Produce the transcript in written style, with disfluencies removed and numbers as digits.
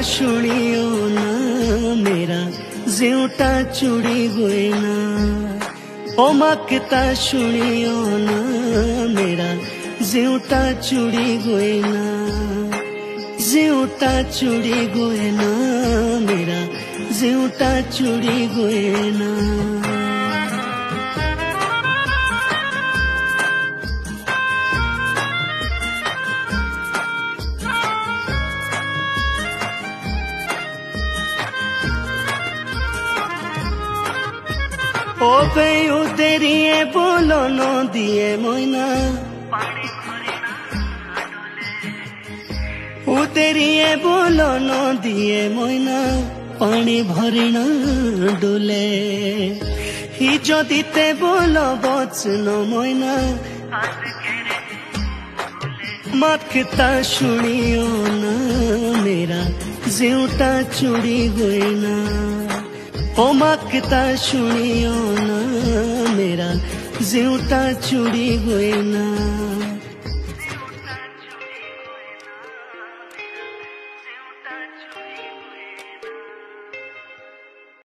शुनियो ना मेरा जिउटा चुड़ी गए ना। ओ माकता शुनियो ना मेरा जिउटा चुड़ी गए ना। जिउटा चुड़ी गए ना मेरा जिउटा चुड़ी गए ना। ओ बेयू तेरिए बोलो नो दिए मोइना। ओ तेरिए बोलो नो दिए मोइना पानी भरिना डोले। ही जो दीते बोलो बचनो मोइना माकता शुनियो ना मेरा जिउटा चुड़ी गए ना। ओ माकता शुनियो ना मेरा जिउटा चुड़ी गए ना।